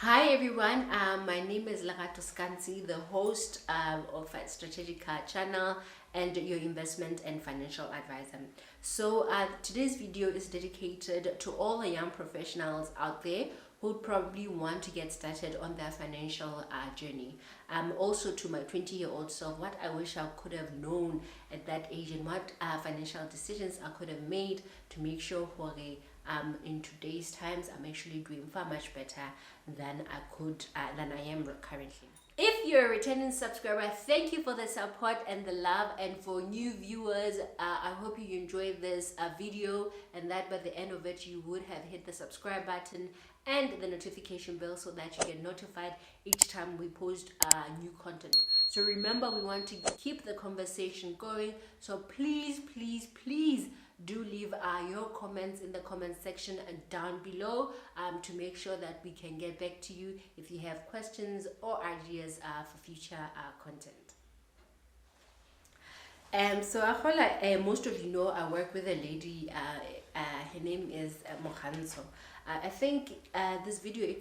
Hi everyone, my name is Lagato Skansi, the host of Strategica channel and your investment and financial advisor. So today's video is dedicated to all the young professionals out there who probably want to get started on their financial journey. Also to my 20-year-old self, what I wish I could have known at that age and what financial decisions I could have made to make sure in today's times I'm actually doing far much better than I am currently. If you're a returning subscriber, thank you for the support and the love, and for new viewers, I hope you enjoyed this video and that by the end of it you would have hit the subscribe button and the notification bell so that you get notified each time we post new content. So remember, we want to keep the conversation going, so please do leave your comments in the comment section down below to make sure that we can get back to you if you have questions or ideas for future content. So most of you know, I work with a lady, her name is Mokhanso. I think this video is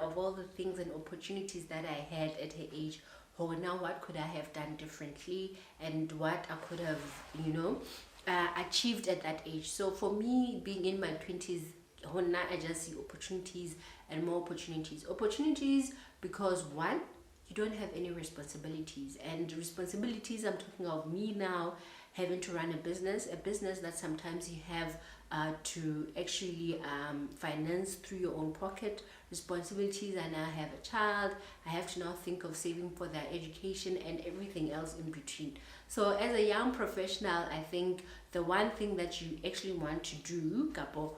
of all the things and opportunities that I had at her age. Now what could I have done differently and what I could have achieved at that age. So for me, being in my 20s, now I just see opportunities and more opportunities because one, you don't have any responsibilities, and responsibilities, I'm talking of me now having to run a business that sometimes you have to actually finance through your own pocket. Responsibilities, and I have a child, I have to now think of saving for their education and everything else in between. So as a young professional, I think the one thing that you actually want to do, the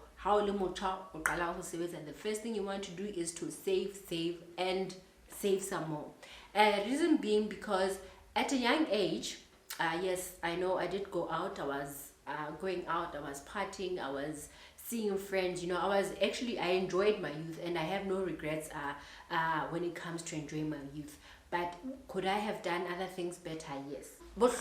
first thing you want to do is to save and save some more. Reason being because at a young age, yes, I know I did go out, I was going out, I was partying, I was seeing friends, I enjoyed my youth and I have no regrets when it comes to enjoying my youth. But could I have done other things better? Yes. But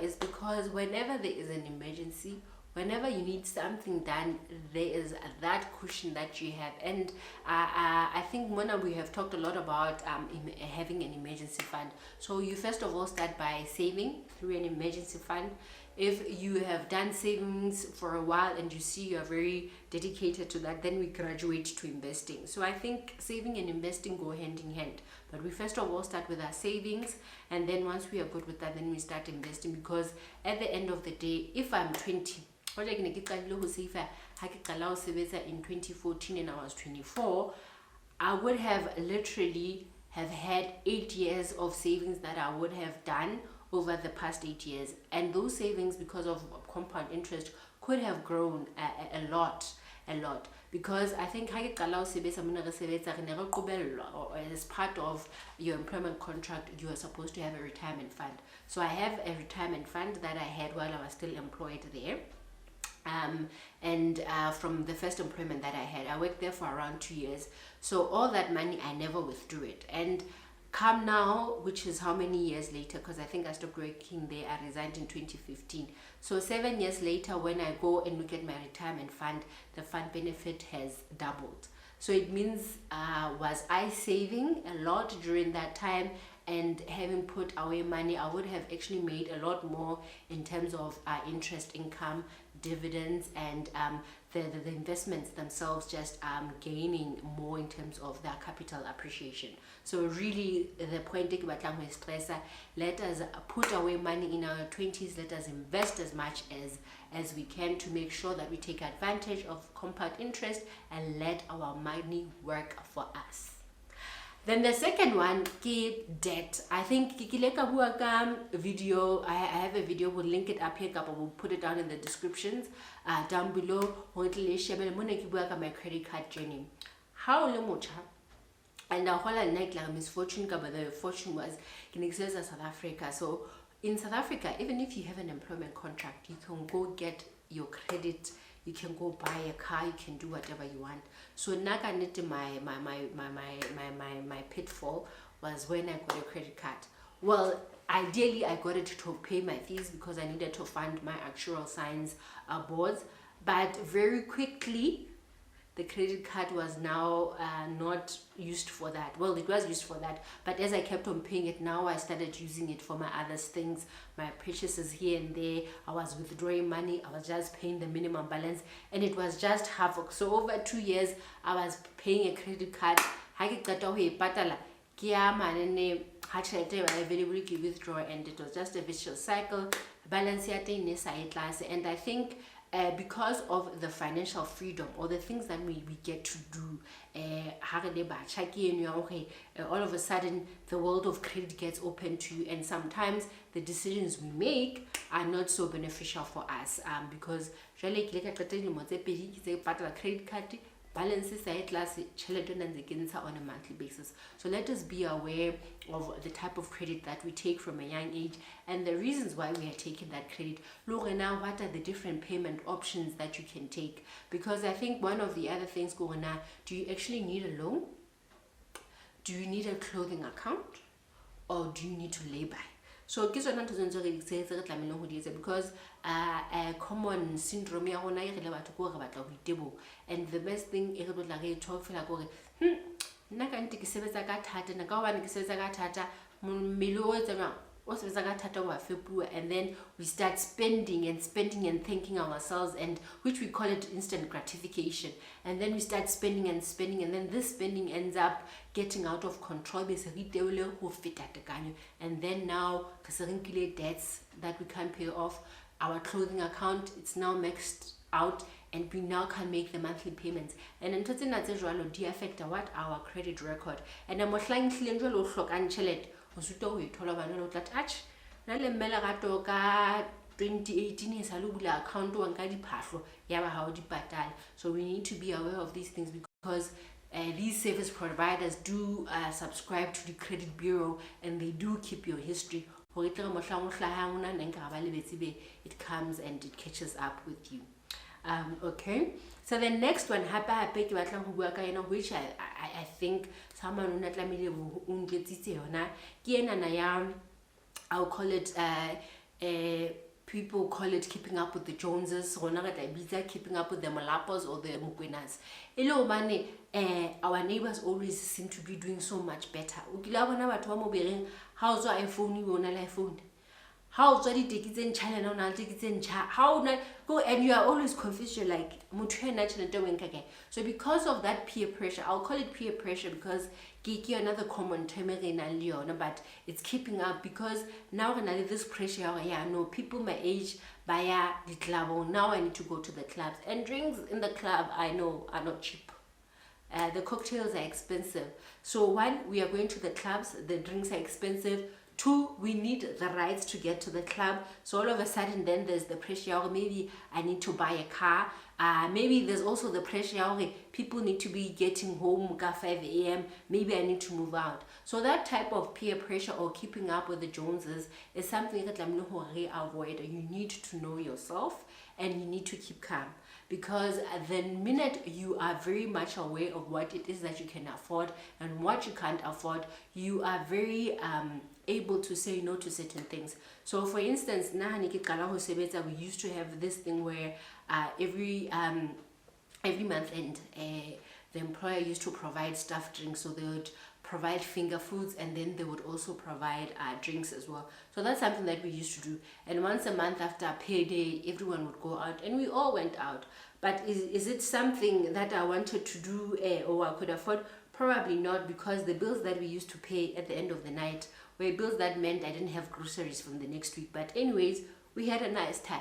is because whenever there is an emergency, whenever you need something done, there is that cushion that you have. And I think Mona, we have talked a lot about having an emergency fund. So you first of all start by saving through an emergency fund. If you have done savings for a while and you see you're very dedicated to that, then we graduate to investing. So I think saving and investing go hand in hand. But we first of all start with our savings, and then once we are good with that, then we start investing. Because at the end of the day, if I'm 20, in 2014 and I was 24, I would have literally have had 8 years of savings that I would have done over the past 8 years, and those savings, because of compound interest, could have grown a lot, because I think as part of your employment contract you are supposed to have a retirement fund. So I have a retirement fund that I had while I was still employed there. From the first employment that I worked there for around 2 years. So all that money, I never withdrew it. And come now, which is how many years later, because I think I stopped working there, I resigned in 2015. So 7 years later, when I go and look at my retirement fund, the fund benefit has doubled. So it means, was I saving a lot during that time and having put away money, I would have actually made a lot more in terms of interest income, dividends, and the investments themselves just gaining more in terms of their capital appreciation. So really the point is, let us put away money in our 20s, let us invest as much as we can to make sure that we take advantage of compound interest and let our money work for us. Then the second one is debt. I think video, I have a video, we'll link it up here, but we'll put it down in the descriptions down below. My credit card journey. How much? And the whole night like misfortune, but the fortune was in South Africa. So in South Africa, even if you have an employment contract, you can go get your credit, you can go buy a car, you can do whatever you want. So my pitfall was when I got a credit card. Well, ideally I got it to pay my fees because I needed to fund my actuarial science boards. but very quickly the credit card was now not used for that. Well, it was used for that, but as I kept on paying it, now I started using it for my other things, my purchases here and there. I was withdrawing money, I was just paying the minimum balance, and it was just havoc. So over 2 years I was paying a credit card. Ha ke qeta ho e patala ke ya manene ha tjhelete ba available ke withdraw, and it was just a vicious cycle. Balance ya teng ne sa e tlase, and I think because of the financial freedom or the things that we get to do, all of a sudden the world of credit gets open to you, and sometimes the decisions we make are not so beneficial for us, because credit card balances are class on a monthly basis. So let us be aware of the type of credit that we take from a young age and the reasons why we are taking that credit. Look now, what are the different payment options that you can take? Because I think one of the other things going on, do you actually need a loan? Do you need a clothing account? Or do you need to lay by? So because a common syndrome and the best thing is to talk and then we start spending and thanking ourselves, and which we call it instant gratification, and then we start spending, and then this spending ends up getting out of control, and then now debts that we can't pay off. Our clothing account, it's now maxed out, and we now can make the monthly payments, and in do affect what our credit record. And I'm flying touch 2018 is a account so we need to be aware of these things, because these service providers do subscribe to the credit bureau, and they do keep your history. It comes and it catches up with you. Okay, so the next one, which I think someone I'll call it people call it keeping up with the Joneses, keeping up with the Molapos or the Mukwenas. Our neighbors always seem to be doing so much better. How's your iPhone? How's your tickets in China? How go, and you are always confused. You're like, so because of that peer pressure, I'll call it peer pressure because Kiki another common term, but it's keeping up because now this pressure. Yeah, no, people my age buy the club. Now I need to go to the clubs, and drinks in the club I know are not cheap. The cocktails are expensive. So one, we are going to the clubs, the drinks are expensive. Two, we need the rights to get to the club. So all of a sudden then there's the pressure, maybe I need to buy a car. Maybe there's also the pressure, people need to be getting home at 5 a.m. Maybe I need to move out. So that type of peer pressure or keeping up with the Joneses is something that I'm not avoid. You need to know yourself and you need to keep calm. Because the minute you are very much aware of what it is that you can afford and what you can't afford, you are very able to say no to certain things. So for instance, we used to have this thing where every month end the employer used to provide stuffed drinks, so they would provide finger foods and then they would also provide drinks as well. So that's something that we used to do, and once a month after payday everyone would go out and we all went out. But is it something that I wanted to do or I could afford? Probably not, because the bills that we used to pay at the end of the night were bills that meant I didn't have groceries from the next week. But anyways, we had a nice time,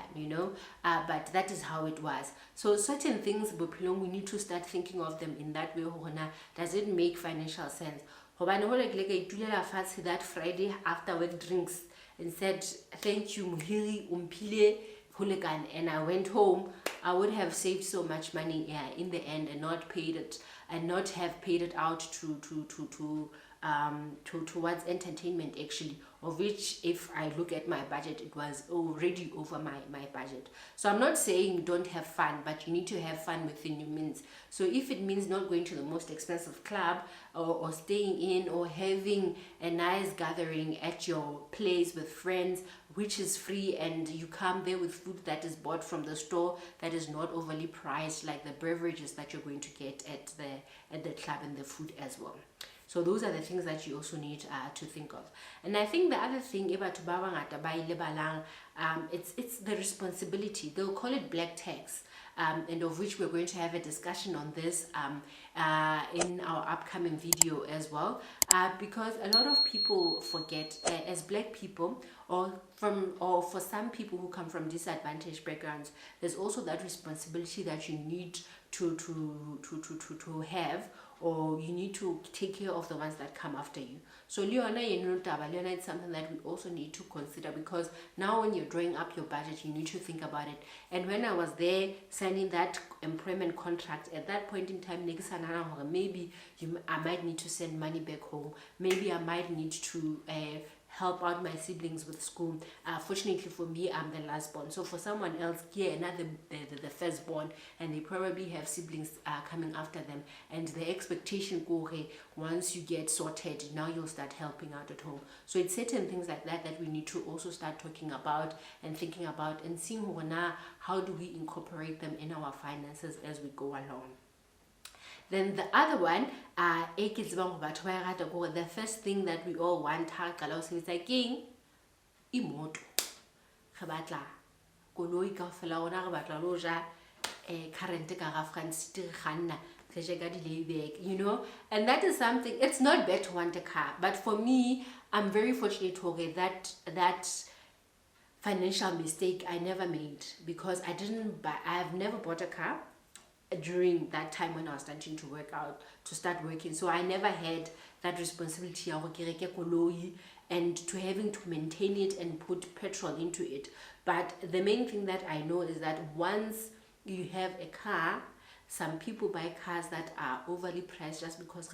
but that is how it was. So certain things, we need to start thinking of them in that way. Does it make financial sense? That Friday after work drinks and said, thank you, Muhiri, Umpile, Hooligan, and I went home, I would have saved so much money in the end and not paid it, and not have paid it out to towards entertainment, actually, of which, if I look at my budget, it was already over my budget. So I'm not saying don't have fun, but you need to have fun within your means. So if it means not going to the most expensive club, or staying in, or having a nice gathering at your place with friends, which is free, and you come there with food that is bought from the store, that is not overly priced, like the beverages that you're going to get at the club, and the food as well. So those are the things that you also need to think of. And I think the other thing, it's the responsibility. They'll call it black tax, and of which we're going to have a discussion on this in our upcoming video as well, because a lot of people forget, as black people, or for some people who come from disadvantaged backgrounds, there's also that responsibility that you need to have, or you need to take care of the ones that come after you. So Leona, it's something that we also need to consider, because now when you're drawing up your budget, you need to think about it. And when I was there signing that employment contract, at that point in time, maybe I might need to send money back home. Maybe I might need to help out my siblings with school. Fortunately for me, I'm the last born. So for someone else, another the firstborn, and they probably have siblings coming after them. And the expectation, once you get sorted, now you'll start helping out at home. So it's certain things like that that we need to also start talking about and thinking about, and seeing how do we incorporate them in our finances as we go along. Then the other one, the first thing that we all want, is like imoto. Koloi ka fela ona re batla lo ja current ka ga France ganna you know, and that is something. It's not bad to want a car, but for me, I'm very fortunate to that financial mistake I never made, because I've never bought a car during that time when I was starting to start working. So I never had that responsibility and to having to maintain it and put petrol into it. But the main thing that I know is that once you have a car, some people buy cars that are overly priced just because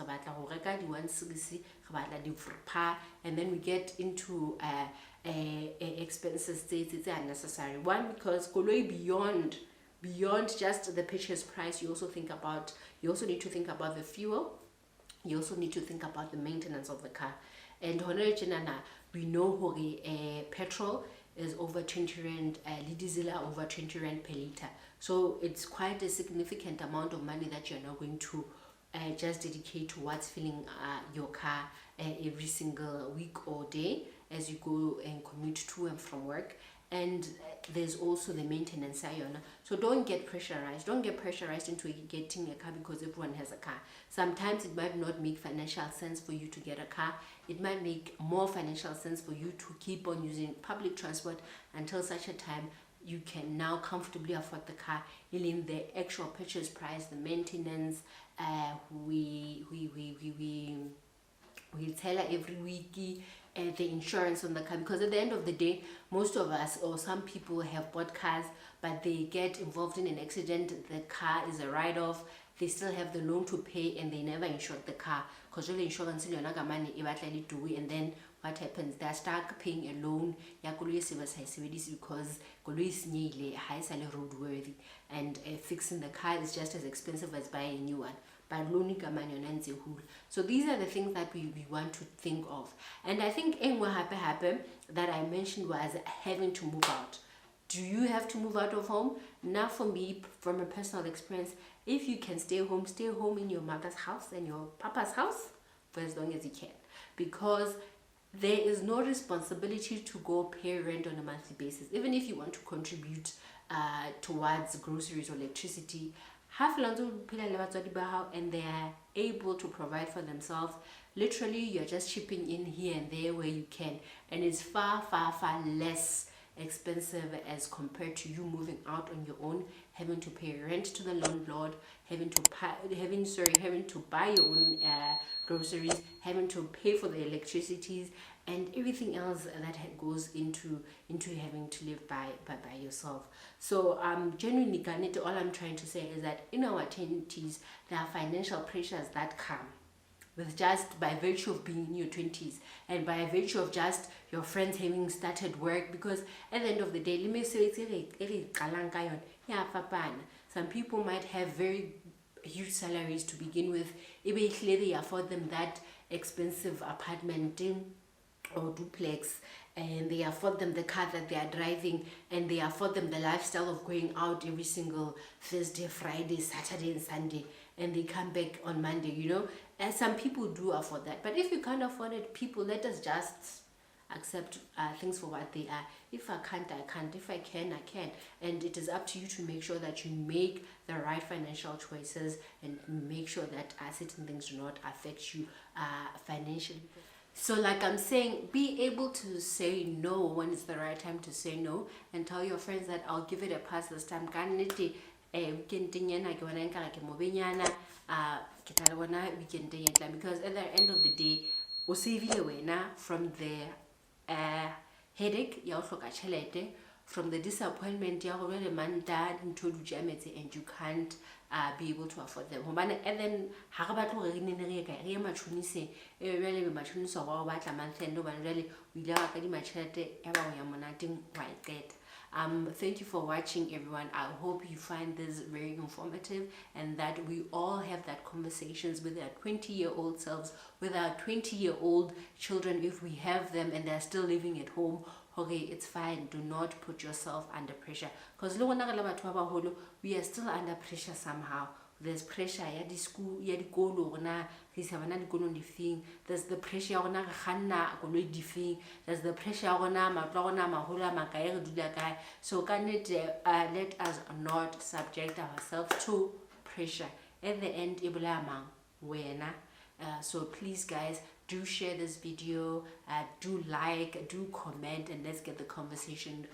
and then we get into expenses it's unnecessary. One, because beyond just the purchase price, you also need to think about the fuel. You also need to think about the maintenance of the car. And we know petrol is over 20 rand, diesel are over 20 rand per liter. So it's quite a significant amount of money that you're not going to just dedicate towards filling your car every single week or day as you go and commute to and from work. And there's also the maintenance. So don't get pressurized into getting a car because everyone has a car. Sometimes it might not make financial sense for you to get a car. It might make more financial sense for you to keep on using public transport until such a time you can now comfortably afford the car. In the actual purchase price, the maintenance, we tell her every week, the insurance on the car, because at the end of the day, most of us, or some people, have bought cars, but they get involved in an accident, the car is a write-off, they still have the loan to pay, and they never insured the car, because really insurance is money, and then what happens? They're stuck paying a loan because is roadworthy, and fixing the car is just as expensive as buying a new one. So these are the things that we want to think of. And I think what happened that I mentioned was having to move out. Do you have to move out of home? Now for me, from a personal experience, if you can stay home in your mother's house and your papa's house for as long as you can, because there is no responsibility to go pay rent on a monthly basis. Even if you want to contribute towards groceries or electricity, and they are able to provide for themselves. Literally, you're just chipping in here and there where you can, and it's far less expensive as compared to you moving out on your own, having to pay rent to the landlord, having to buy your own groceries, having to pay for the electricities and everything else that goes into having to live by yourself. So genuinely, all I'm trying to say is that in our 20s, there are financial pressures that come with just by virtue of being in your 20s and by virtue of just your friends having started work. Because at the end of the day, let me say some people might have very huge salaries to begin with. Eventually they afford them that expensive apartment or duplex, and they afford them the car that they are driving, and they afford them the lifestyle of going out every single Thursday, Friday, Saturday and Sunday, and they come back on Monday, you know. And some people do afford that. But if you can't afford it, people, let us just accept things for what they are. If I can't, I can't. If I can, I can. And it is up to you to make sure that you make the right financial choices and make sure that certain things do not affect you financially. So like I'm saying, be able to say no when it's the right time to say no, and tell your friends that I'll give it a pass this time. Because at the end of the day, o save from the headache, from the disappointment, and you can't be able to afford them. And then thank you for watching, everyone. I hope you find this very informative, and that we all have that conversations with our 20-year-old selves, with our 20-year-old children, if we have them and they're still living at home. Okay, it's fine. Do not put yourself under pressure, because we are still under pressure somehow. There's pressure the school, there's the pressure there's the pressure so let us not subject ourselves to pressure. At the end, so please guys, do share this video, do like, do comment, and let's get the conversation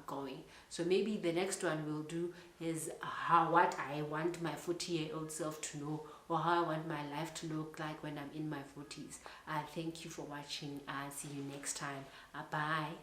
going. So maybe the next one we'll do is what I want my 40-year-old self to know, or how I want my life to look like when I'm in my 40s. Thank you for watching. See you next time. Bye.